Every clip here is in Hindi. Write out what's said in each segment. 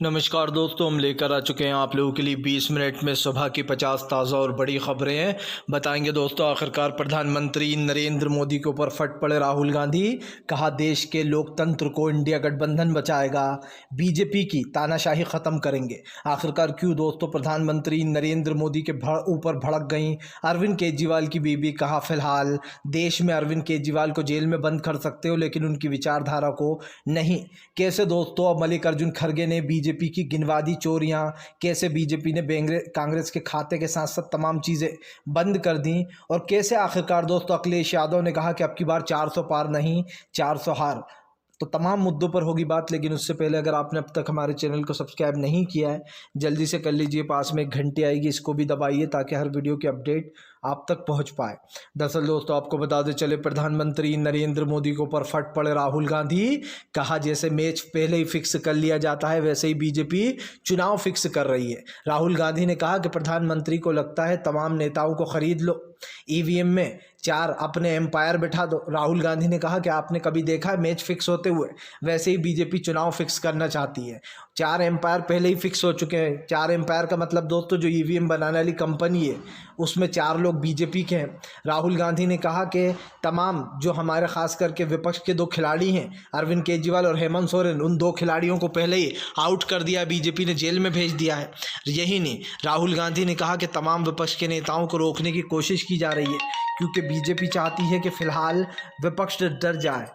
नमस्कार दोस्तों, हम लेकर आ चुके हैं आप लोगों के लिए 20 मिनट में सुबह की 50 ताज़ा और बड़ी खबरें हैं। बताएंगे दोस्तों, आखिरकार प्रधानमंत्री नरेंद्र मोदी के ऊपर फट पड़े राहुल गांधी। कहा देश के लोकतंत्र को इंडिया गठबंधन बचाएगा, बीजेपी की तानाशाही ख़त्म करेंगे। आखिरकार क्यों दोस्तों प्रधानमंत्री नरेंद्र मोदी के ऊपर भड़क गई अरविंद केजरीवाल की बीबी। कहा फिलहाल देश में अरविंद केजरीवाल को जेल में बंद कर सकते हो लेकिन उनकी विचारधारा को नहीं। कैसे दोस्तों अब मल्लिकार्जुन खड़गे ने बीजेपी की गिनवादी चोरियां, कैसे बीजेपी ने कांग्रेस के खाते के साथ साथ तमाम चीज़ें बंद कर दी, और कैसे आखिरकार दोस्तों अखिलेश यादव ने कहा कि अब की बार 400 पार नहीं 400 हार। तो तमाम मुद्दों पर होगी बात, लेकिन उससे पहले अगर आपने अब तक हमारे चैनल को सब्सक्राइब नहीं किया है जल्दी से कर लीजिए। पास में एक घंटी आएगी, इसको भी दबाइए ताकि हर वीडियो की अपडेट आप तक पहुंच पाए। दरअसल दोस्तों आपको बता दें चले, प्रधानमंत्री नरेंद्र मोदी के ऊपर फट पड़े राहुल गांधी। कहा जैसे मैच पहले ही फिक्स कर लिया जाता है वैसे ही बीजेपी चुनाव फिक्स कर रही है। राहुल गांधी ने कहा कि प्रधानमंत्री को लगता है तमाम नेताओं को खरीद लो, ईवीएम में 4 अपने एम्पायर बिठा दो। राहुल गांधी ने कहा कि आपने कभी देखा है मैच फिक्स होते हुए? वैसे ही बीजेपी चुनाव फिक्स करना चाहती है। 4 एम्पायर पहले ही फिक्स हो चुके हैं। 4 एम्पायर का मतलब दोस्तों जो ईवीएम बनाने वाली कंपनी है उसमें 4 लोग बीजेपी के हैं। राहुल गांधी ने कहा कि तमाम जो हमारे खास करके विपक्ष के 2 खिलाड़ी हैं अरविंद केजरीवाल और हेमंत सोरेन, उन 2 खिलाड़ियों को पहले ही आउट कर दिया, बीजेपी ने जेल में भेज दिया है। यही नहीं, राहुल गांधी ने कहा कि तमाम विपक्ष के नेताओं को रोकने की कोशिश की जा रही है क्योंकि बीजेपी चाहती है कि फिलहाल विपक्ष डर जाए।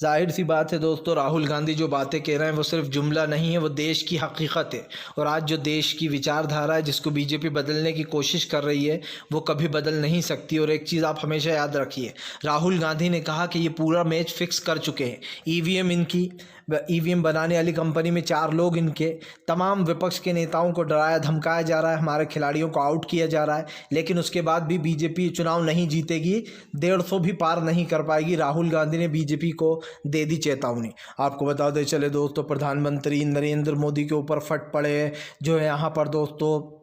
जाहिर सी बात है दोस्तों, राहुल गांधी जो बातें कह रहे हैं वो सिर्फ जुमला नहीं है, वो देश की हकीकत है। और आज जो देश की विचारधारा है जिसको बीजेपी बदलने की कोशिश कर रही है वो कभी बदल नहीं सकती। और एक चीज़ आप हमेशा याद रखिए, राहुल गांधी ने कहा कि ये पूरा मैच फिक्स कर चुके हैं। ईवीएम बनाने वाली कंपनी में 4 लोग इनके, तमाम विपक्ष के नेताओं को डराया धमकाया जा रहा है, हमारे खिलाड़ियों को आउट किया जा रहा है, लेकिन उसके बाद भी बीजेपी चुनाव नहीं जीतेगी, 150 भी पार नहीं कर पाएगी। राहुल गांधी ने बीजेपी को दे दी चेतावनी। आपको बता दें चले दोस्तों, प्रधानमंत्री नरेंद्र मोदी के ऊपर फट पड़े जो है यहाँ पर दोस्तों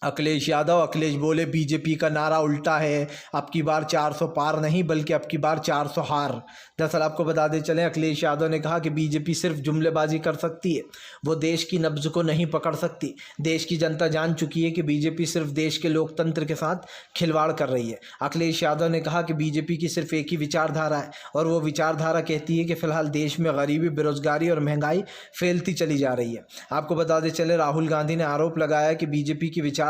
अखिलेश यादव। अखिलेश बोले बीजेपी का नारा उल्टा है, अब की बार 400 पार नहीं बल्कि अब की बार 400 हार। दरअसल आपको बता दें चले, अखिलेश यादव ने कहा कि बीजेपी सिर्फ जुमलेबाजी कर सकती है, वो देश की नब्ज को नहीं पकड़ सकती। देश की जनता जान चुकी है कि बीजेपी सिर्फ देश के लोकतंत्र के साथ खिलवाड़ कर रही है। अखिलेश यादव ने कहा कि बीजेपी की सिर्फ एक ही विचारधारा है और वो विचारधारा कहती है कि फिलहाल देश में गरीबी, बेरोजगारी और महंगाई फैलती चली जा रही है। आपको बता दें चले, राहुल गांधी ने आरोप लगाया कि बीजेपी की विचारधारा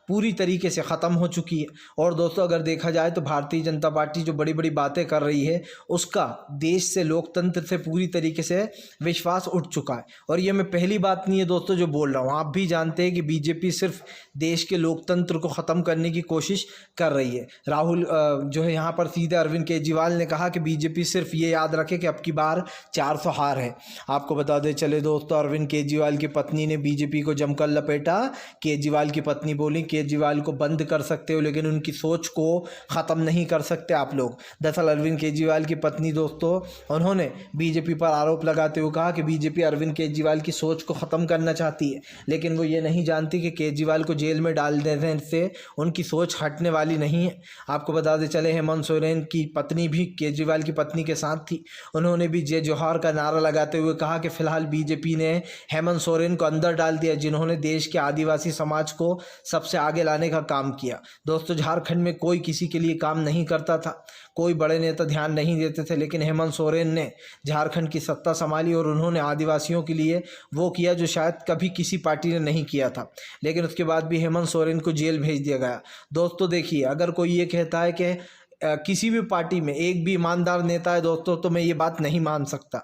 पूरी तरीके से ख़त्म हो चुकी है। और दोस्तों अगर देखा जाए तो भारतीय जनता पार्टी जो बड़ी बड़ी बातें कर रही है उसका देश से, लोकतंत्र से पूरी तरीके से विश्वास उठ चुका है। और ये मैं पहली बात नहीं है दोस्तों जो बोल रहा हूँ, आप भी जानते हैं कि बीजेपी सिर्फ देश के लोकतंत्र को ख़त्म करने की कोशिश कर रही है। राहुल जो है यहाँ पर सीधे अरविंद केजरीवाल ने कहा कि बीजेपी सिर्फ ये याद रखे कि अब की बार 400 हार है। आपको बता दें चले दोस्तों, अरविंद केजरीवाल की पत्नी ने बीजेपी को जमकर लपेटा। केजरीवाल की पत्नी बोली केजरीवाल को बंद कर सकते हो लेकिन उनकी सोच को ख़त्म नहीं कर सकते आप लोग। दरअसल अरविंद केजरीवाल की पत्नी दोस्तों, उन्होंने बीजेपी पर आरोप लगाते हुए कहा कि बीजेपी अरविंद केजरीवाल की सोच को ख़त्म करना चाहती है, लेकिन वो ये नहीं जानती कि केजरीवाल को जेल में डाल देने से उनकी सोच हटने वाली नहीं है। आपको बता दें चले, हेमंत सोरेन की पत्नी भी केजरीवाल की पत्नी के साथ थी। उन्होंने भी जय जोहार का नारा लगाते हुए कहा कि फिलहाल बीजेपी ने हेमंत सोरेन को अंदर डाल दिया, जिन्होंने देश के आदिवासी समाज को सबसे आगे लाने का काम किया। दोस्तों झारखंड में कोई किसी के लिए काम नहीं करता था, कोई बड़े नेता ध्यान नहीं देते थे, लेकिन हेमंत सोरेन ने झारखंड की सत्ता संभाली और उन्होंने आदिवासियों के लिए वो किया जो शायद कभी किसी पार्टी ने नहीं किया था। लेकिन उसके बाद भी हेमंत सोरेन को जेल भेज दिया गया। दोस्तों देखिए, अगर कोई ये कहता है कि किसी भी पार्टी में एक भी ईमानदार नेता है दोस्तों, तो मैं ये बात नहीं मान सकता।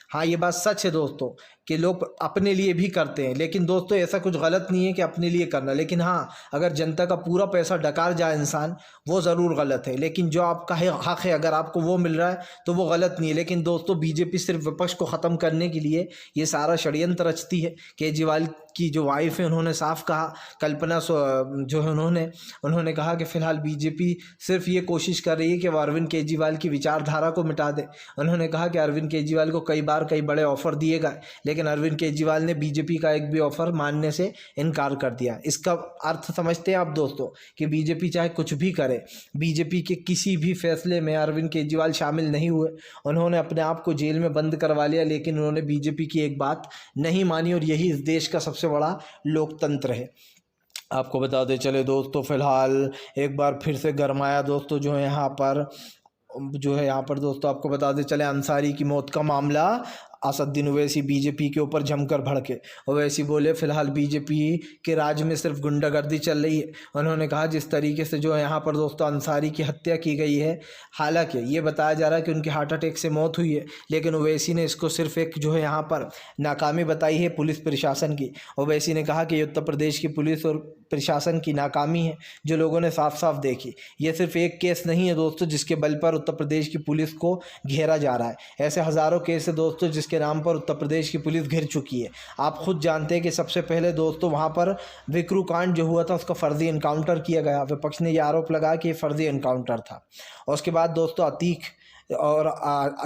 हाँ, ये बात सच है दोस्तों कि लोग अपने लिए भी करते हैं, लेकिन दोस्तों ऐसा कुछ गलत नहीं है कि अपने लिए करना। लेकिन हाँ, अगर जनता का पूरा पैसा डकार जाए इंसान, वो ज़रूर गलत है। लेकिन जो आपका हक है अगर आपको वो मिल रहा है तो वो गलत नहीं है। लेकिन दोस्तों बीजेपी सिर्फ विपक्ष को ख़त्म करने के लिए ये सारा षड्यंत्र रचती है। केजरीवाल की जो वाइफ है उन्होंने साफ कहा, कल्पना जो है उन्होंने कहा कि फ़िलहाल बीजेपी सिर्फ ये कोशिश कर रही है कि वो अरविंद केजरीवाल की विचारधारा को मिटा दे। उन्होंने कहा कि अरविंद केजरीवाल को कई बार कई बड़े ऑफर दिए गए लेकिन अरविंद केजरीवाल ने बीजेपी का एक भी ऑफर मानने से इनकार कर दिया। इसका अर्थ समझते हैं आप दोस्तों कि बीजेपी चाहे कुछ भी करे, बीजेपी के किसी भी फैसले में अरविंद केजरीवाल शामिल नहीं हुए। उन्होंने अपने आप को जेल में बंद करवा लिया, लेकिन उन्होंने बीजेपी की एक बात नहीं मानी, और यही इस देश का सबसे बड़ा लोकतंत्र है। आपको बताते चले दोस्तों, फिलहाल एक बार फिर से गरमाया दोस्तों जो है यहाँ पर दोस्तों आपको बताते चले अंसारी की मौत का मामला। असदुद्दीन ओवैसी बीजेपी के ऊपर जमकर भड़के। ओवैसी बोले फिलहाल बीजेपी के राज में सिर्फ गुंडागर्दी चल रही है। उन्होंने कहा जिस तरीके से जो है यहाँ पर दोस्तों अंसारी की हत्या की गई है, हालांकि ये बताया जा रहा है कि उनकी हार्ट अटैक से मौत हुई है, लेकिन ओवैसी ने इसको सिर्फ एक जो है यहाँ पर नाकामी बताई है पुलिस प्रशासन की। ओवैसी ने कहा कि उत्तर प्रदेश की पुलिस और प्रशासन की नाकामी है जो लोगों ने साफ साफ देखी। ये सिर्फ एक केस नहीं है दोस्तों जिसके बल पर उत्तर प्रदेश की पुलिस को घेरा जा रहा है, ऐसे हज़ारों केस है दोस्तों जिसके नाम पर उत्तर प्रदेश की पुलिस घिर चुकी है। आप खुद जानते हैं कि सबसे पहले दोस्तों वहां पर विक्रू कांड जो हुआ था उसका फर्जी एनकाउंटर किया गया। विपक्ष ने यह आरोप लगाया कि ये फर्जी एनकाउंटर था। और उसके बाद दोस्तों अतीक और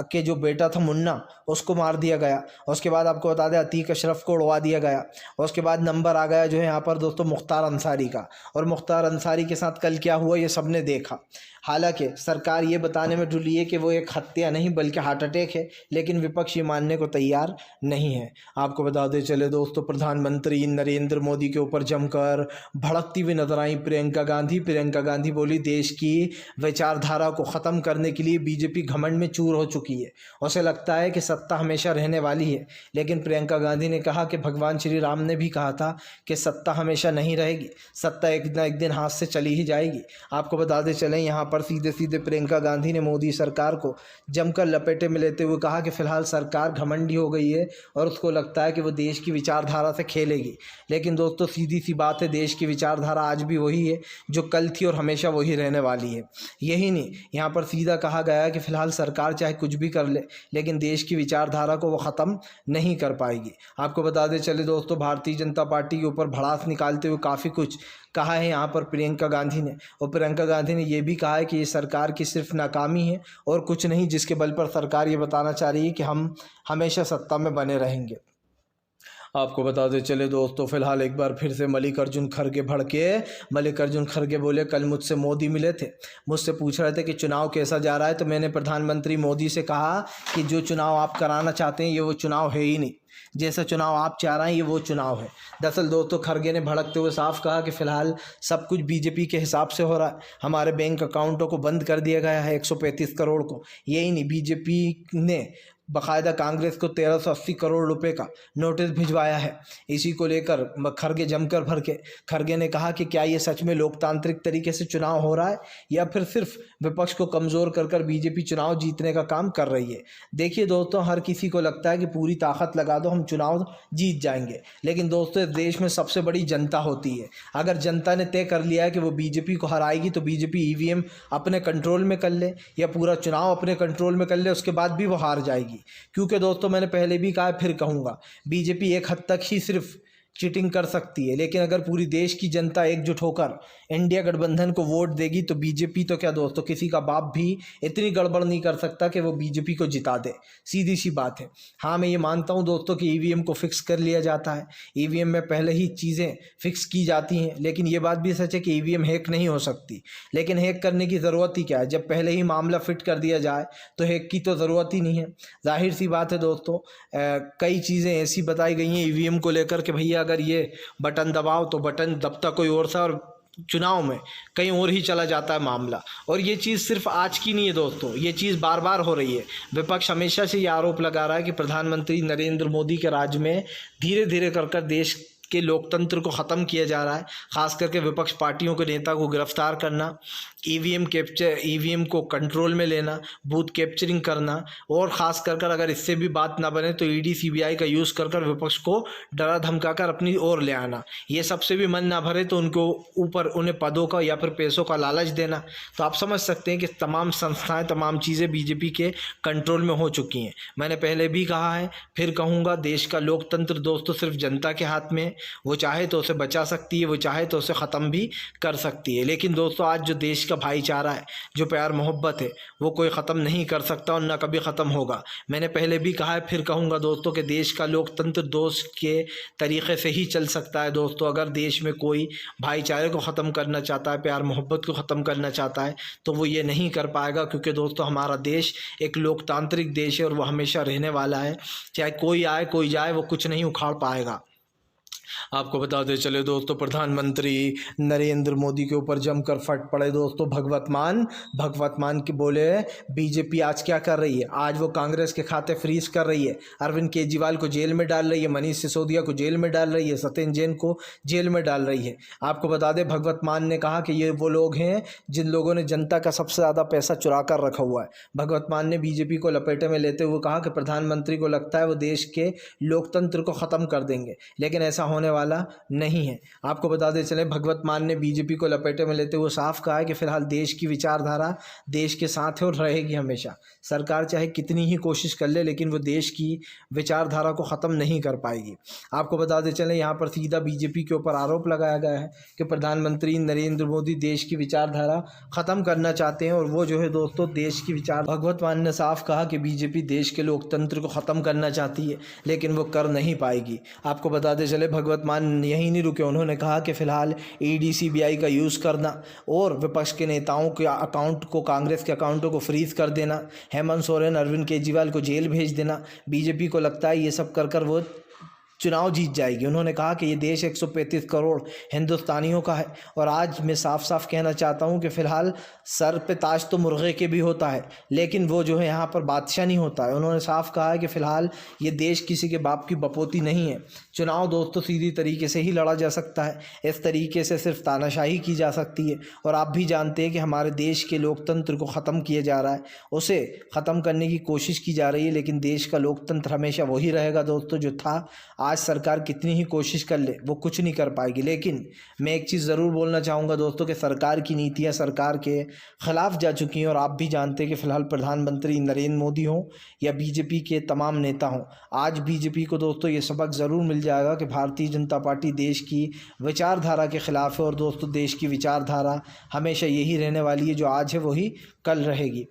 के जो बेटा था मुन्ना उसको मार दिया गया। उसके बाद आपको बता दें अतीक अशरफ को उड़वा दिया गया। और उसके बाद नंबर आ गया जो है यहाँ पर दोस्तों मुख्तार अंसारी का, और मुख्तार अंसारी के साथ कल क्या हुआ ये सबने देखा। हालांकि सरकार ये बताने में डुली है कि वो एक हत्या नहीं बल्कि हार्ट अटैक है, लेकिन विपक्ष ये मानने को तैयार नहीं है। आपको बताते चले दोस्तों प्रधानमंत्री नरेंद्र मोदी के ऊपर जमकर भड़कती हुई नजर आई प्रियंका गांधी। प्रियंका गांधी बोली देश की विचारधारा को ख़त्म करने के लिए बीजेपी घमंड में चूर हो चुकी है। उसे लगता है कि सत्ता हमेशा रहने वाली है, लेकिन प्रियंका गांधी ने कहा कि भगवान श्री राम ने भी कहा था कि सत्ता हमेशा नहीं रहेगी, सत्ता एक न एक दिन हाथ से चली ही जाएगी। आपको बताते चलें यहाँ पर सीधे सीधे प्रियंका गांधी ने मोदी सरकार को जमकर लपेटे में लेते हुए कहा कि फिलहाल सरकार घमंडी हो गई है और उसको लगता है कि वो देश की विचारधारा से खेलेगी। लेकिन दोस्तों सीधी सी बात है, देश की विचारधारा आज भी वही है जो कल थी और हमेशा वही रहने वाली है। यही नहीं, यहाँ पर सीधा कहा गया है कि फिलहाल सरकार चाहे कुछ भी कर ले लेकिन देश की विचारधारा को वो ख़त्म नहीं कर पाएगी। आपको बताते चले दोस्तों भारतीय जनता पार्टी के ऊपर भड़ास निकालते हुए काफ़ी कुछ कहा है यहाँ पर प्रियंका गांधी ने। और प्रियंका गांधी ने यह भी कहा है कि ये सरकार की सिर्फ नाकामी है और कुछ नहीं, जिसके बल पर सरकार ये बताना चाह रही है कि हम हमेशा सत्ता में बने रहेंगे। आपको बताते चले दोस्तों फिलहाल एक बार फिर से मल्लिकार्जुन खड़गे भड़के। मल्लिकार्जुन खड़गे बोले कल मुझसे मोदी मिले थे, मुझसे पूछ रहे थे कि चुनाव कैसा जा रहा है, तो मैंने प्रधानमंत्री मोदी से कहा कि जो चुनाव आप कराना चाहते हैं ये वो चुनाव है ही नहीं, जैसा चुनाव आप चाह रहे हैं ये वो चुनाव है। दरअसल दोस्तों खड़गे ने भड़कते हुए साफ कहा कि फिलहाल सब कुछ बीजेपी के हिसाब से हो रहा है, हमारे बैंक अकाउंटों को बंद कर दिया गया है 135 करोड़ को। यही नहीं, बीजेपी ने बाकायदा कांग्रेस को 1380 करोड़ रुपए का नोटिस भिजवाया है। इसी को लेकर खड़गे जमकर भड़के। खड़गे ने कहा कि क्या ये सच में लोकतांत्रिक तरीके से चुनाव हो रहा है या फिर सिर्फ विपक्ष को कमज़ोर कर कर बीजेपी चुनाव जीतने का काम कर रही है। देखिए दोस्तों हर किसी को लगता है कि पूरी ताकत लगा दो हम चुनाव जीत जाएंगे, लेकिन दोस्तों इस देश में सबसे बड़ी जनता होती है। अगर जनता ने तय कर लिया है कि वो बीजेपी को हराएगी तो बीजेपी ईवीएम अपने कंट्रोल में कर ले या पूरा चुनाव अपने कंट्रोल में कर ले, उसके बाद भी वो हार जाएगी। क्योंकि दोस्तों मैंने पहले भी कहा फिर कहूँगा, बीजेपी एक हद तक ही सिर्फ चीटिंग कर सकती है, लेकिन अगर पूरी देश की जनता एकजुट होकर इंडिया गठबंधन को वोट देगी तो बीजेपी तो क्या दोस्तों किसी का बाप भी इतनी गड़बड़ नहीं कर सकता कि वो बीजेपी को जिता दे। सीधी सी बात है। हाँ मैं ये मानता हूँ दोस्तों कि ईवीएम को फिक्स कर लिया जाता है, ईवीएम में पहले ही चीज़ें फिक्स की जाती हैं, लेकिन ये बात भी सच है कि ईवीएम हैक नहीं हो सकती। लेकिन हैक करने की ज़रूरत ही क्या है, जब पहले ही मामला फिट कर दिया जाए तो हैक की तो ज़रूरत ही नहीं है। जाहिर सी बात है दोस्तों कई चीज़ें ऐसी बताई गई हैं ईवीएम को लेकर कि भैया अगर ये बटन दबाओ तो बटन दबता कोई और सा और चुनाव में कहीं और ही चला जाता है मामला। और ये चीज़ सिर्फ आज की नहीं है दोस्तों, ये चीज़ बार बार हो रही है। विपक्ष हमेशा से ये आरोप लगा रहा है कि प्रधानमंत्री नरेंद्र मोदी के राज में धीरे धीरे कर देश के लोकतंत्र को ख़त्म किया जा रहा है। ख़ास करके विपक्ष पार्टियों के नेता को गिरफ्तार करना, ईवीएम को कंट्रोल में लेना, बूथ कैप्चरिंग करना, और ख़ास कर अगर इससे भी बात ना बने तो ईडी सीबीआई का यूज़ कर विपक्ष को डरा धमका कर अपनी ओर ले आना। ये सबसे भी मन ना भरे तो उनको ऊपर उन्हें पदों का या फिर पैसों का लालच देना। तो आप समझ सकते हैं कि तमाम संस्थाएं तमाम चीज़ें बीजेपी के कंट्रोल में हो चुकी हैं। मैंने पहले भी कहा है फिर कहूँगा, देश का लोकतंत्र दोस्तों सिर्फ जनता के हाथ में है। वो चाहे तो उसे बचा सकती है, वो चाहे तो उसे ख़त्म भी कर सकती है। लेकिन दोस्तों आज जो देश का भाईचारा है, जो प्यार मोहब्बत है, वो कोई ख़त्म नहीं कर सकता और ना कभी ख़त्म होगा। मैंने पहले भी कहा है, फिर कहूँगा दोस्तों कि देश का लोकतंत्र दोस्त के तरीक़े से ही चल सकता है। दोस्तों अगर देश में कोई भाईचारे को ख़त्म करना चाहता है, प्यार मोहब्बत को ख़त्म करना चाहता है, तो वो ये नहीं कर पाएगा, क्योंकि दोस्तों हमारा देश एक लोकतांत्रिक देश है और वो हमेशा रहने वाला है। चाहे कोई आए कोई जाए, वो कुछ नहीं उखाड़ पाएगा। आपको बताते चले दोस्तों, प्रधानमंत्री नरेंद्र मोदी के ऊपर जमकर फट पड़े दोस्तों भगवत मान के बोले बीजेपी आज क्या कर रही है, आज वो कांग्रेस के खाते फ्रीज कर रही है, अरविंद केजरीवाल को जेल में डाल रही है, मनीष सिसोदिया को जेल में डाल रही है, सत्येंद्र जैन को जेल में डाल रही है। आपको बता दें, भगवत मान ने कहा कि ये वो लोग हैं जिन लोगों ने जनता का सबसे ज़्यादा पैसा चुरा कर रखा हुआ है। भगवत मान ने बीजेपी को लपेटे में लेते हुए कहा कि प्रधानमंत्री को लगता है वो देश के लोकतंत्र को ख़त्म कर देंगे, लेकिन ऐसा होने वाला नहीं है। आपको बताते चले, भगवत मान ने बीजेपी को लपेटे में लेते हुए साफ कहा है कि फिलहाल देश की विचारधारा देश के साथ है और रहेगी हमेशा। सरकार चाहे कितनी ही कोशिश कर ले, लेकिन वो देश की विचारधारा को ख़त्म नहीं कर पाएगी। आपको बताते चले, यहाँ पर सीधा बीजेपी के ऊपर आरोप लगाया गया है कि प्रधानमंत्री नरेंद्र मोदी देश की विचारधारा ख़त्म करना चाहते हैं और वो जो है दोस्तों देश की विचार भगवत मान ने साफ कहा कि बीजेपी देश के लोकतंत्र को ख़त्म करना चाहती है, लेकिन वो कर नहीं पाएगी। आपको बताते चले, भगवत मान यहीं नहीं रुके, उन्होंने कहा कि फ़िलहाल ईडी सीबीआई का यूज़ करना और विपक्ष के नेताओं के अकाउंट को, कांग्रेस के अकाउंटों को फ्रीज़ कर देना, हेमंत सोरेन अरविंद केजरीवाल को जेल भेज देना, बीजेपी को लगता है ये सब कर वो चुनाव जीत जाएगी। उन्होंने कहा कि ये देश 135 करोड़ हिंदुस्तानियों का है और आज मैं साफ साफ कहना चाहता हूँ कि फ़िलहाल सर पे ताज तो मुर्गे के भी होता है, लेकिन वो जो है यहाँ पर बादशाह नहीं होता है। उन्होंने साफ कहा है कि फ़िलहाल ये देश किसी के बाप की बपोती नहीं है। चुनाव दोस्तों सीधी तरीके से ही लड़ा जा सकता है, इस तरीके से सिर्फ तानाशाही की जा सकती है। और आप भी जानते हैं कि हमारे देश के लोकतंत्र को ख़त्म किया जा रहा है, उसे ख़त्म करने की कोशिश की जा रही है, लेकिन देश का लोकतंत्र हमेशा वही रहेगा दोस्तों जो था। आज सरकार कितनी ही कोशिश कर ले वो कुछ नहीं कर पाएगी। लेकिन मैं एक चीज़ ज़रूर बोलना चाहूँगा दोस्तों कि सरकार की नीतियाँ सरकार के ख़िलाफ़ जा चुकी हैं और आप भी जानते हैं कि फ़िलहाल प्रधानमंत्री नरेंद्र मोदी हों या बीजेपी के तमाम नेता हों, आज बीजेपी को दोस्तों ये सबक ज़रूर मिल जाएगा कि भारतीय जनता पार्टी देश की विचारधारा के ख़िलाफ़ है और दोस्तों देश की विचारधारा हमेशा यही रहने वाली है, जो आज है वही कल रहेगी।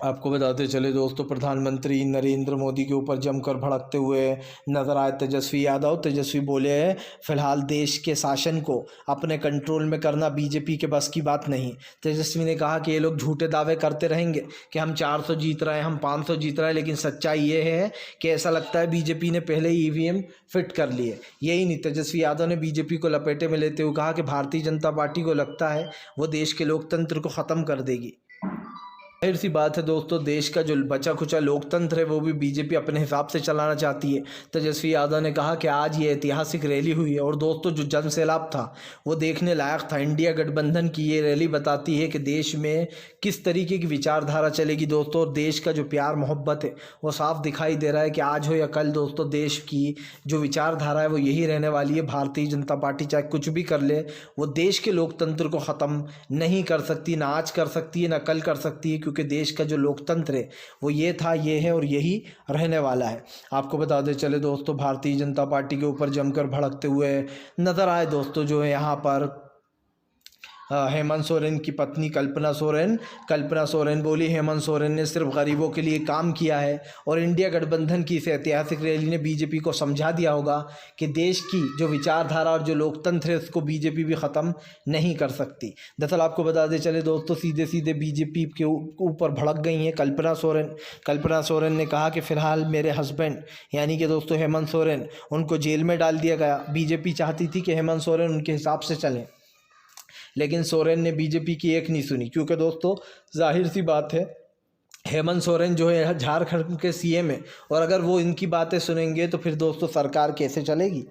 आपको बताते चले दोस्तों, प्रधानमंत्री नरेंद्र मोदी के ऊपर जमकर भड़कते हुए नज़र आए तेजस्वी यादव। तेजस्वी बोले फ़िलहाल देश के शासन को अपने कंट्रोल में करना बीजेपी के बस की बात नहीं। तेजस्वी ने कहा कि ये लोग झूठे दावे करते रहेंगे कि हम 400 जीत रहे हैं, हम 500 जीत रहे हैं, लेकिन सच्चाई ये है कि ऐसा लगता है बीजेपी ने पहले ही ईवीएम फिट कर लिए। यही नहीं, तेजस्वी यादव ने बीजेपी को लपेटे में लेते हुए कहा कि भारतीय जनता पार्टी को लगता है वो देश के लोकतंत्र को ख़त्म कर देगी। जाहिर सी बात है दोस्तों, देश का जो बचा खुचा लोकतंत्र है वो भी बीजेपी अपने हिसाब से चलाना चाहती है। तेजस्वी यादव ने कहा कि आज ये ऐतिहासिक रैली हुई है और दोस्तों जो जन सैलाब था वो देखने लायक था। इंडिया गठबंधन की ये रैली बताती है कि देश में किस तरीके की विचारधारा चलेगी दोस्तों, और देश का जो प्यार मोहब्बत है वो साफ दिखाई दे रहा है कि आज हो या कल दोस्तों देश की जो विचारधारा है वो यही रहने वाली है। भारतीय जनता पार्टी चाहे कुछ भी कर ले, वो देश के लोकतंत्र को ख़त्म नहीं कर सकती, ना आज कर सकती है ना कल कर सकती है, क्योंकि देश का जो लोकतंत्र है वो ये था, ये है और यही रहने वाला है। आपको बताते चले दोस्तों, भारतीय जनता पार्टी के ऊपर जमकर भड़कते हुए नज़र आए दोस्तों जो है यहाँ पर हेमंत सोरेन की पत्नी कल्पना सोरेन बोली हेमंत सोरेन ने सिर्फ गरीबों के लिए काम किया है और इंडिया गठबंधन की इस ऐतिहासिक रैली ने बीजेपी को समझा दिया होगा कि देश की जो विचारधारा और जो लोकतंत्र है उसको बीजेपी भी ख़त्म नहीं कर सकती। दरअसल आपको बताते चले दोस्तों, सीधे सीधे बीजेपी के ऊपर भड़क गई हैं कल्पना सोरेन ने कहा कि फ़िलहाल मेरे हस्बैंड यानी कि दोस्तों हेमंत सोरेन, उनको जेल में डाल दिया गया। बीजेपी चाहती थी कि हेमंत सोरेन उनके हिसाब से चलें, लेकिन सोरेन ने बीजेपी की एक नहीं सुनी, क्योंकि दोस्तों जाहिर सी बात है हेमंत सोरेन जो है झारखंड के सीएम है और अगर वो इनकी बातें सुनेंगे तो फिर दोस्तों सरकार कैसे चलेगी।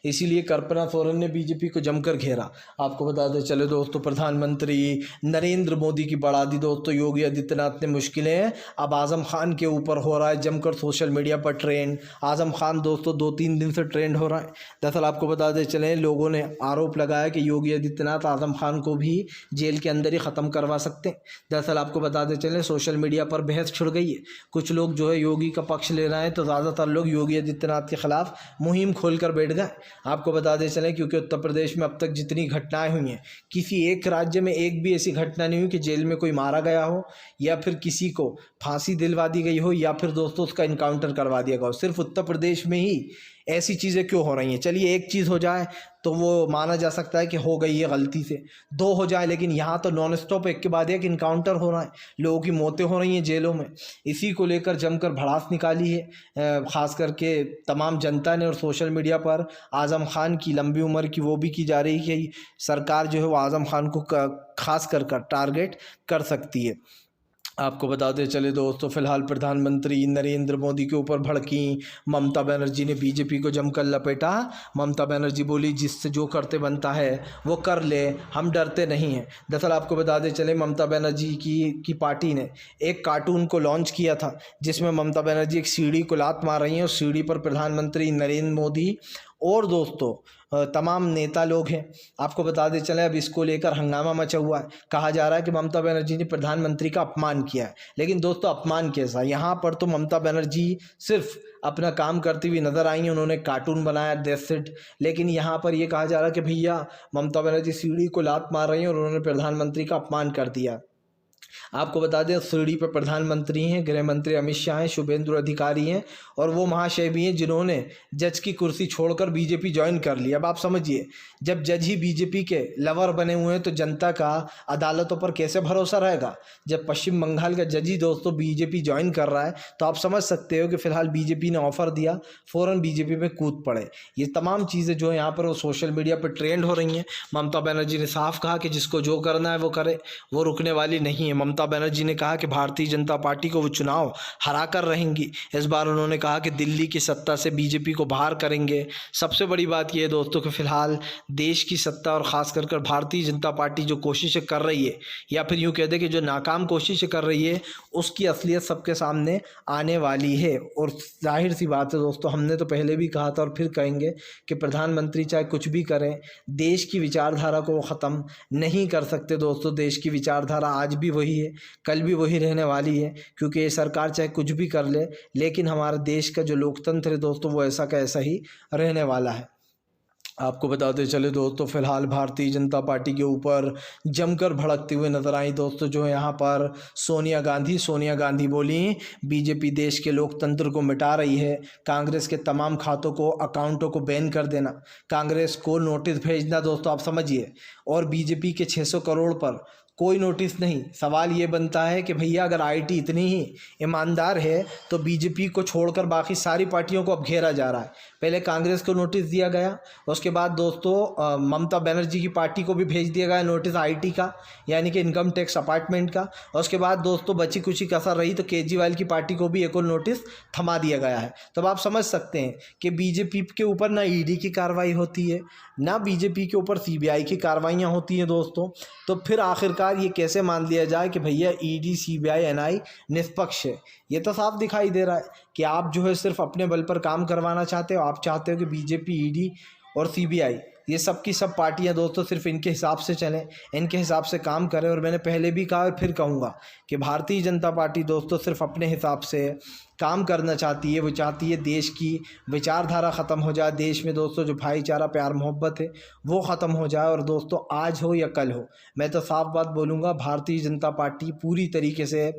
इसीलिए कल्पना सोरेन ने बीजेपी को जमकर घेरा। आपको बताते चले दोस्तों, प्रधानमंत्री नरेंद्र मोदी की बढ़ा दी दोस्तों योगी आदित्यनाथ ने मुश्किलें। अब आज़म खान के ऊपर हो रहा है जमकर सोशल मीडिया पर ट्रेंड। आज़म खान दोस्तों 2-3 दिन से ट्रेंड हो रहा है। दरअसल आपको बताते चले, लोगों ने आरोप लगाया कि योगी आदित्यनाथ आज़म खान को भी जेल के अंदर ही ख़त्म करवा सकते हैं। दरअसल आपको बताते चले, सोशल मीडिया पर बहस छिड़ गई है। कुछ लोग जो है योगी का पक्ष ले रहे हैं, तो ज़्यादातर लोग योगी आदित्यनाथ के खिलाफ मुहिम खोल कर बैठ गए। आपको बताते चलें, क्योंकि उत्तर प्रदेश में अब तक जितनी घटनाएं हुई हैं, किसी एक राज्य में एक भी ऐसी घटना नहीं हुई कि जेल में कोई मारा गया हो या फिर किसी को फांसी दिलवा दी गई हो या फिर दोस्तों उसका इनकाउंटर करवा दिया गया हो। सिर्फ उत्तर प्रदेश में ही ऐसी चीज़ें क्यों हो रही हैं? चलिए एक चीज़ हो जाए तो वो माना जा सकता है कि हो गई है गलती से, 2 हो जाए, लेकिन यहाँ तो नॉन स्टॉप एक के बाद एक इनकाउंटर हो रहा है, लोगों की मौतें हो रही हैं जेलों में। इसी को लेकर जमकर भड़ास निकाली है ख़ास करके तमाम जनता ने। और सोशल मीडिया पर आज़म खान की लंबी उम्र की वो भी की जा रही है कि सरकार जो है वो आज़म खान को खास कर टारगेट कर सकती है। आपको बताते चले दोस्तों, फिलहाल प्रधानमंत्री नरेंद्र मोदी के ऊपर भड़की ममता बनर्जी ने बीजेपी को जमकर लपेटा। ममता बनर्जी बोली, जिससे जो करते बनता है वो कर ले, हम डरते नहीं हैं। दरअसल आपको बताते चले, ममता बनर्जी की पार्टी ने एक कार्टून को लॉन्च किया था जिसमें ममता बनर्जी एक सीढ़ी को लात मार रही हैं और सीढ़ी पर प्रधानमंत्री नरेंद्र मोदी और दोस्तों तमाम नेता लोग हैं। आपको बताते चले, अब इसको लेकर हंगामा मचा हुआ है। कहा जा रहा है कि ममता बनर्जी ने प्रधानमंत्री का अपमान किया है। लेकिन दोस्तों अपमान कैसा? यहाँ पर तो ममता बनर्जी सिर्फ अपना काम करती हुई नजर आई हैं। उन्होंने कार्टून बनाया, दैट्स इट। लेकिन यहाँ पर ये कहा जा रहा है कि भैया ममता बनर्जी सीढ़ी को लात मार रही हैं और उन्होंने प्रधानमंत्री का अपमान कर दिया। आपको बता दें, सीढ़ी पर प्रधानमंत्री हैं, गृह मंत्री अमित शाह हैं, शुभेंदु अधिकारी हैं और वो महाशय भी हैं जिन्होंने जज की कुर्सी छोड़कर बीजेपी ज्वाइन कर ली। अब आप समझिए, जब जज ही बीजेपी के लवर बने हुए हैं तो जनता का अदालतों पर कैसे भरोसा रहेगा? जब पश्चिम बंगाल का जज ही दोस्तों बीजेपी ज्वाइन कर रहा है तो आप समझ सकते हो कि फिलहाल बीजेपी ने ऑफर दिया, फ़ौरन बीजेपी में कूद पड़े। ये तमाम चीज़ें जो यहाँ पर वो सोशल मीडिया पर ट्रेंड हो रही हैं। ममता बनर्जी ने साफ कहा कि जिसको जो करना है वो करे, वो रुकने वाली नहीं है। ममता बनर्जी ने कहा कि भारतीय जनता पार्टी को वो चुनाव हरा कर रहेंगी। इस बार उन्होंने कहा कि दिल्ली की सत्ता से बीजेपी को बाहर करेंगे। सबसे बड़ी बात यह है दोस्तों कि फिलहाल देश की सत्ता और ख़ास कर भारतीय जनता पार्टी जो कोशिशें कर रही है, या फिर यूँ कह दें कि जो नाकाम कोशिशें कर रही है, उसकी असलियत सबके सामने आने वाली है। और जाहिर सी बात है दोस्तों, हमने तो पहले भी कहा था और फिर कहेंगे कि प्रधानमंत्री चाहे कुछ भी करें, देश की विचारधारा को वो ख़त्म नहीं कर सकते। दोस्तों देश की विचारधारा आज भी वही है, कल भी वही रहने वाली है, क्योंकि ये सरकार चाहे कुछ भी कर ले, लेकिन हमारे देश का जो लोकतंत्र है दोस्तों वो ऐसा का ऐसा ही रहने वाला है। आपको बताते चले दोस्तों, फिलहाल भारतीय जनता पार्टी के ऊपर जमकर भड़कते हुए नजर आई दोस्तों जो यहाँ पर सोनिया गांधी बोली, बीजेपी देश के लोकतंत्र को मिटा रही है। कांग्रेस के तमाम खातों को, अकाउंटों को बैन कर देना, कांग्रेस को नोटिस भेजना दोस्तों आप समझिए, और बीजेपी के 600 करोड़ पर कोई नोटिस नहीं। सवाल ये बनता है कि भैया अगर आईटी इतनी ही ईमानदार है तो बीजेपी को छोड़कर बाकी सारी पार्टियों को अब घेरा जा रहा है। पहले कांग्रेस को नोटिस दिया गया, उसके बाद दोस्तों ममता बनर्जी की पार्टी को भी भेज दिया गया नोटिस आईटी का, यानी कि इनकम टैक्स अपार्टमेंट का। और उसके बाद दोस्तों बची कुछ कसर रही तो केजरीवाल की पार्टी को भी एक और नोटिस थमा दिया गया है। तो आप समझ सकते हैं कि बीजेपी के ऊपर ना ईडी की कार्रवाई होती है, ना बीजेपी के ऊपर सीबीआई की कार्रवाइयाँ होती हैं दोस्तों। तो फिर आखिरकार ये कैसे मान लिया जाए कि भैया ईडी, सीबीआई, एनआई निष्पक्ष है? ये तो साफ दिखाई दे रहा है कि आप जो है सिर्फ अपने बल पर काम करवाना चाहते हो। आप चाहते हो कि बीजेपी, ईडी और सीबीआई ये सब की सब पार्टियां दोस्तों सिर्फ इनके हिसाब से चलें, इनके हिसाब से काम करें। और मैंने पहले भी कहा और फिर कहूँगा कि भारतीय जनता पार्टी दोस्तों सिर्फ अपने हिसाब से काम करना चाहती है। वो चाहती है देश की विचारधारा ख़त्म हो जाए, देश में दोस्तों जो भाईचारा, प्यार, मोहब्बत है वो ख़त्म हो जाए। और दोस्तों आज हो या कल हो, मैं तो साफ बात बोलूँगा, भारतीय जनता पार्टी पूरी तरीके से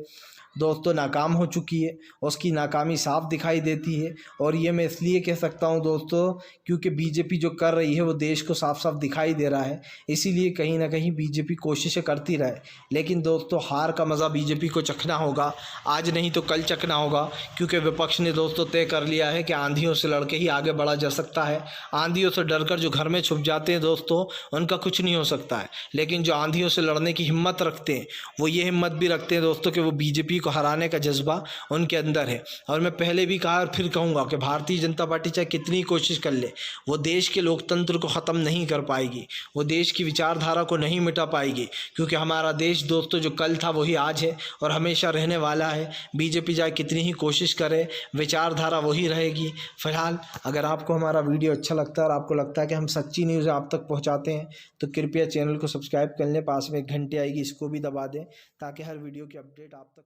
दोस्तों नाकाम हो चुकी है, उसकी नाकामी साफ दिखाई देती है। और ये मैं इसलिए कह सकता हूँ दोस्तों क्योंकि बीजेपी जो कर रही है वो देश को साफ साफ दिखाई दे रहा है। इसीलिए कहीं ना कहीं बीजेपी कोशिशें करती रहे, लेकिन दोस्तों हार का मज़ा बीजेपी को चखना होगा, आज नहीं तो कल चखना होगा, क्योंकि विपक्ष ने दोस्तों तय कर लिया है कि आंधियों से लड़के ही आगे बढ़ा जा सकता है। आंधियों से डरकर जो घर में छुप जाते हैं दोस्तों, उनका कुछ नहीं हो सकता है। लेकिन जो आंधियों से लड़ने की हिम्मत रखते हैं, वो ये हिम्मत भी रखते हैं दोस्तों कि वो बीजेपी को हराने का जज्बा उनके अंदर है। और मैं पहले भी कहा और फिर कहूँगा कि भारतीय जनता पार्टी चाहे कितनी कोशिश कर ले, वो देश के लोकतंत्र को ख़त्म नहीं कर पाएगी, वो देश की विचारधारा को नहीं मिटा पाएगी। क्योंकि हमारा देश दोस्तों जो कल था वही आज है और हमेशा रहने वाला है। बीजेपी चाहे कितनी ही कोशिश करे, विचारधारा वही रहेगी। फिलहाल अगर आपको हमारा वीडियो अच्छा लगता है और आपको लगता है कि हम सच्ची न्यूज़ आप तक पहुंचाते हैं, तो कृपया चैनल को सब्सक्राइब कर लें। पास में एक घंटी आएगी, इसको भी दबा दें ताकि हर वीडियो की अपडेट आप तक